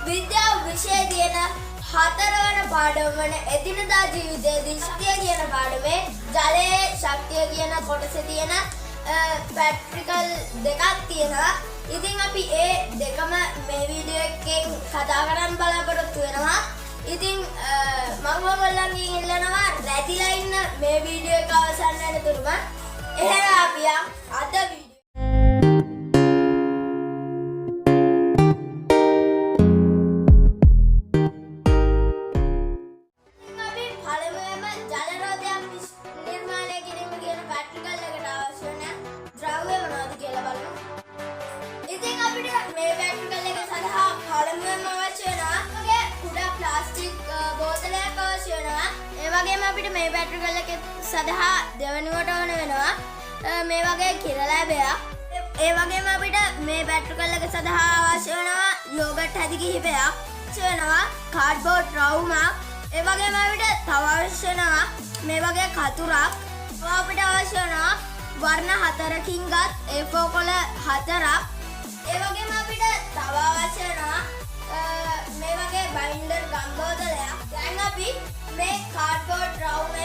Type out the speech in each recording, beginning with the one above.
විද්‍යාව විෂය කියන හතරවන පාඩම වන එදිනදා ජීවිතයේදී ශක්තිය කියන පාඩමේ ජලයේ ශක්තිය කියන කොටසේ තියෙන පැට්‍රිකල් දෙකක් තියෙනවා. ඉතින් අපි ඒ දෙකම මේ වීඩියෝ එකෙන් කතා කරන් බලාපොරොත්තු වෙනවා. ඉතින් මම ඔයගොල්ලන්ගෙන් ඉල්ලනවා රැඳිලා ඉන්න මේ වීඩියෝ එක අවසන් වෙනතුරුම එහෙනම් අපි අද අපිට මේ පැට්‍රිකල් එක සඳහා දෙවනුවට ඕන වෙනවා මේ වගේ කිරලැබයක්. ඒ වගේම අපිට මේ පැට්‍රිකල් එක සඳහා අවශ්‍ය වෙනවා යෝගට් හැදි කිහිපයක්, අවශ්‍ය වෙනවා කාඩ්බෝඩ් රවුමක්. ඒ වගේම අපිට තව අවශ්‍ය වෙනවා මේ වගේ කතුරක්. අපිට අවශ්‍ය වෙනවා වර්ණ 4කින්ගත් A4 කොළ 4ක්. ඒ වගේම අපිට තව අවශ්‍ය වෙනවා මේ වගේ බයින්ඩර් ගම් බෝතලයක්. දැන් අපි මේ කාඩ්බෝඩ් රවුම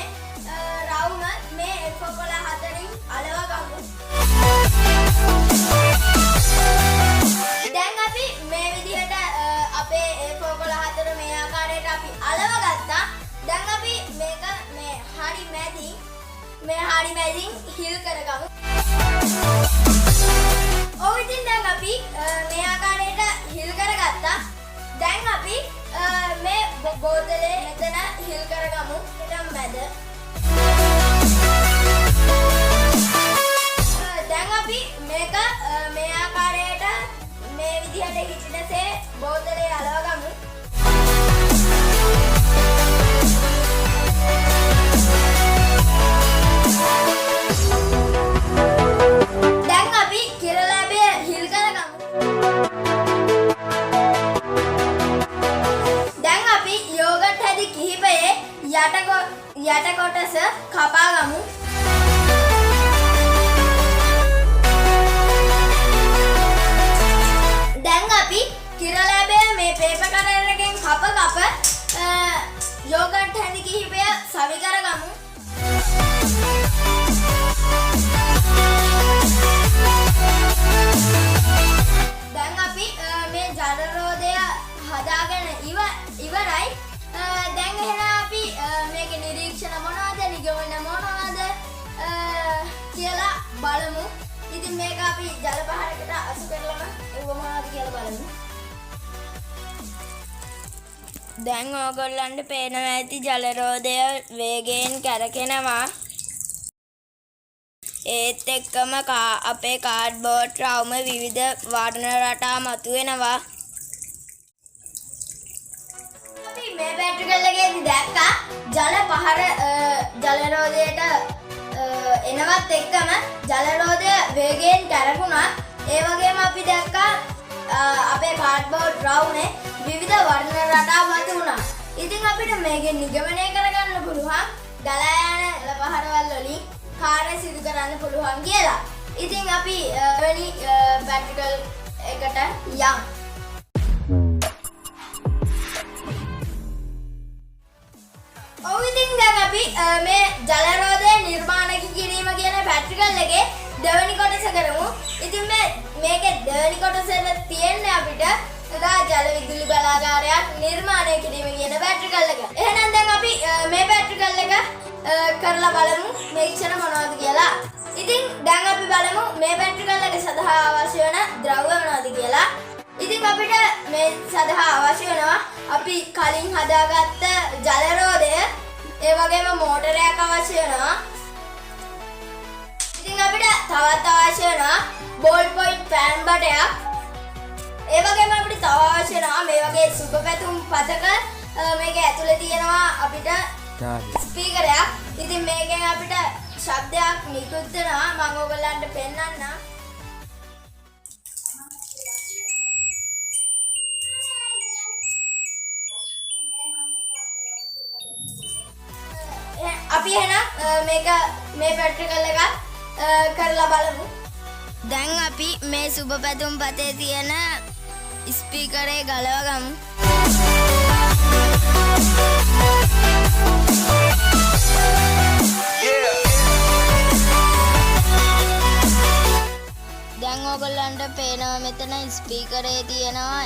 මේ A4 කොළ 4න් අලව ගමු. දැන් අපි මේ විදිහට අපේ A4 කොළ 4 මේ ආකාරයට අපි අලව ගත්තා. දැන් අපි මේක මේ හරි මැදින් හිල් කරගමු. ඔව් ඉතින් දැන් අපි මේ ආකාරයට හිල් කරගත්තා. දැන් අපි මේ බෝතලේ මෙතන හිල් කරගමු. එතන මැද. දැන් අපි මේක මේ ආකාරයට මේ විදිහට හිටිනසේ බෝතලේ අලව ගමු. දැන් අපි කිරලැබය හිල් කරගමු. දැන් අපි යෝගට් හැදි කිහිපයේ යට කොටස කපා ගමු. දැන් අපි කිරලැබය මේ පේපර් කටර් එකෙන් කප යෝගට් හැදි කිහිපය සවි කරගමු. දැන් අපි මේ ජල රෝධය හදාගෙන ඉවරයි. දැන් එහෙනම් අපි මේකේ නිරීක්ෂණ මොනවද, නිගමන මොනවද කියලා බලමු. ඉතින් මේක අපි ජල පහරකට අසු කරලම ඒව මොනවද කියලා බලමු. දැන් ඕගොල්ලන්ට පේනවා ඇති ජල රෝධය වේගයෙන් කැරකෙනවා. ඒත් එක්කම අපේ කාඩ්බෝඩ් රවුම විවිධ වර්ණ රටා මතුවෙනවා. අපි මේ පැට්‍රිකල් එකේදී දැක්කා ජල රෝධයට එනවත් එක්කම ජල රෝධය වේගයෙන් කැරකුණා. ඒ වගේම අපි දැක්කා අපේ කාඩ්බෝඩ් රවුමේ විවිධ වර්ණ රටා මතුවුණා. ඉතින් අපිට මේකෙන් නිගමනය කරගන්න පුළුවන් ගලා යන පහරවල් වලින් කාර්ය සිදු කරන්න පුළුවන් කියලා. ඉතින් අපි වෙනි පැට්‍රිකල් එකට යමු. ඔව් ඉතින් දැන් අපි මේ ජල රෝධය නිර්මාණය කිරීම කියන පැට්‍රිකල් එකේ දෙවෙනි කොටස කරමු. ඉතින් මේකේ දෙවෙනි කොටසෙත් තියෙන්නේ අපිට ජල විදුලි බලාගාරයක් නිර්මාණය කිරීම කියන පැට්‍රිකල් එක. එහෙනම් දැන් අපි මේ පැට්‍රිකල් එක කරලා බලමු මේ ඉක්ෂණ මොනවද කියලා. ඉතින් දැන් අපි බලමු මේ පැට්‍රිකල් එක සඳහා අවශ්‍ය වෙන ද්‍රව්‍ය මොනවද කියලා. ඉතින් අපිට මේ සඳහා අවශ්‍ය වෙනවා අපි කලින් හදාගත්ත ජල රෝධය, ඒ වගේම මෝටරයක් අවශ්‍ය වෙනවා. ඉතින් අපිට තවත් අවශ්‍ය වෙනවා බෝල් පොයින්ට් ෆෑන් බටයක්. ඒ වගේම අපිට තව අවශ්‍ය වෙනවා මේ වගේ සුබ පැතුම් පතක මේක ඇතුලේ තියෙනවා අපිට ස්පීකරයක්. ඉතින් මේකෙන් අපිට ශබ්දයක් නිකුත් වෙනවා. මම ඔයගොල්ලන්ට පෙන්නන්නම්. අපි එහෙනම් මේ පැට්‍රිකල් එක කරලා බලමු. දැන් අපි මේ සුබ පැතුම් පතේ තියෙන ස්පීකරේ ගලව ගමු. දැන් ඕගොල්ලන්ට පේනවා මෙතන ස්පීකරේ තියෙනවා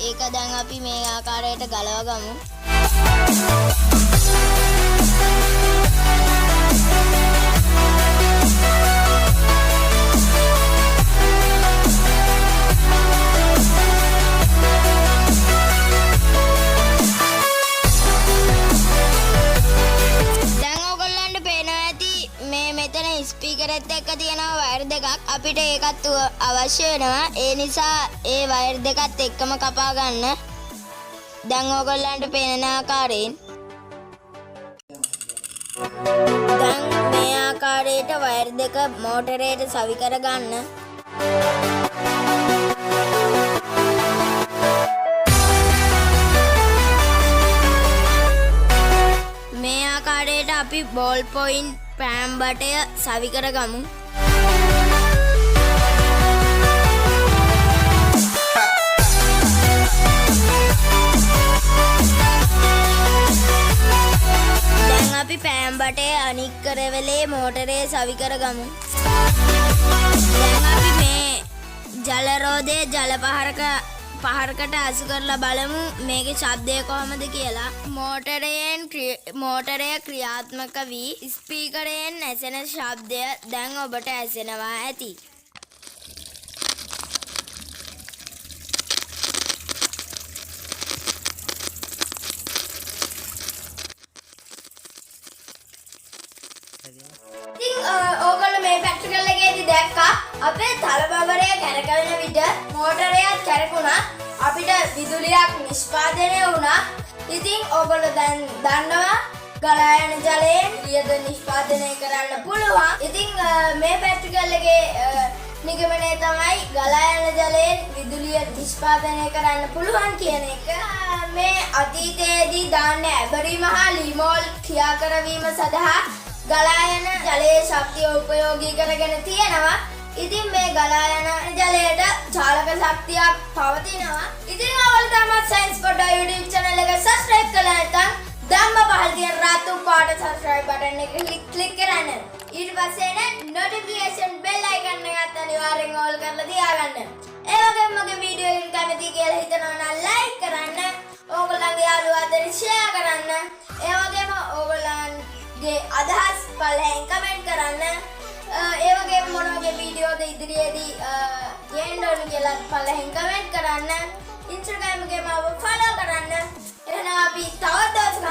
ඒක දැන් අපි මේ ආකාරයට ගලව ගමු. ස්පීකරෙත් එක්ක තියෙනවා වයර් දෙකක් අපිට ඒකත් අවශ්‍ය වෙනවා ඒ නිසා ඒ වයර් දෙකත් එක්කම කපා ගන්න. දැන් ඕගොල්ලන්ට පේන ආකාරයෙන් දැන් මේ ආකාරයට වයර් දෙක මෝටරයට සවි කර ගන්න. මේ ආකාරයට අපි බෝල් පොයින්ට් පෑම් බටය සවි කර ගමු. දැන් අපි පෑම් බටය අනික් කරවලේ මෝටරේ සවි කර ගමු. දැන් අපි මේ ජල රෝදයේ ජල පහරකට අසු කරලා බලමු මේකේ ශබ්දය කොහොමද කියලා. මෝටරය ක්‍රියාත්මක වී ස්පීකරයෙන් ඇසෙන ශබ්දය දැන් ඔබට ඇසෙනවා ඇති. ඕගොල්ලෝ මේ පැට්‍රිකල් එකේදී දැක්කා අපේ තලබවරය කැරකෙන විට මෝටරයත් කැරකුණා අපිට විදුලියක් නිෂ්පාදනය වුණා. ඉතින් ඕගොල්ලෝ දැන් දන්නවා ගලා යන ජලයෙන් විදුලිය නිෂ්පාදනය කරන්න පුළුවන්. ඉතින් මේ පැට්‍රිකල් එකේ නිගමනය තමයි ගලා යන ජලයෙන් විදුලිය නිෂ්පාදනය කරන්න පුළුවන් කියන එක. මේ අතීතයේදී දාන්න ඇබරීම හා ලිමෝල් ක්‍රියා කරවීම සඳහා ගලා යන ජලයේ ශක්තිය උපයෝගී කරගෙන තියෙනවා. ඉතින් මේ ගලා යන ජලයට චාලක ශක්තියක් පවතිනවා. ඉතින් ඔයාලා තමයි සයන්ස් පොඩ්ඩා YouTube channel එක subscribe කරලා නැත්නම් ධම්ම පහළ තියෙන රතු පාට subscribe button එක click කරන්න. ඊට පස්සේ notification bell icon එකත් අනිවාර්යෙන් all කරලා තියාගන්න. ඒ වගේම මගේ වීඩියෝ එක කැමති කියලා හිතනවා නම් like කරන්න. ඕගොල්ලන්ගේ යාළුවෝ අතර share කරන්න. ඒ වගේම ඕගොල්ලන්ගේ අදහස් පළවෙන් කමෙන්ට් කරන්න. ඒ වගේම මොන වගේ වීඩියෝද ඉදිරියේදී ගේන්න ඕන කියලා පළවෙන් කමෙන්ට් කරන්න. Instagram එකේ මාව follow කරන්න. එහෙනම් අපි තවත් දවසක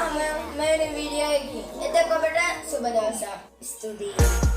මේ වීඩියෝ එකකින් එතකොට ඔබට සුබ දවසක්. ස්තුතියි.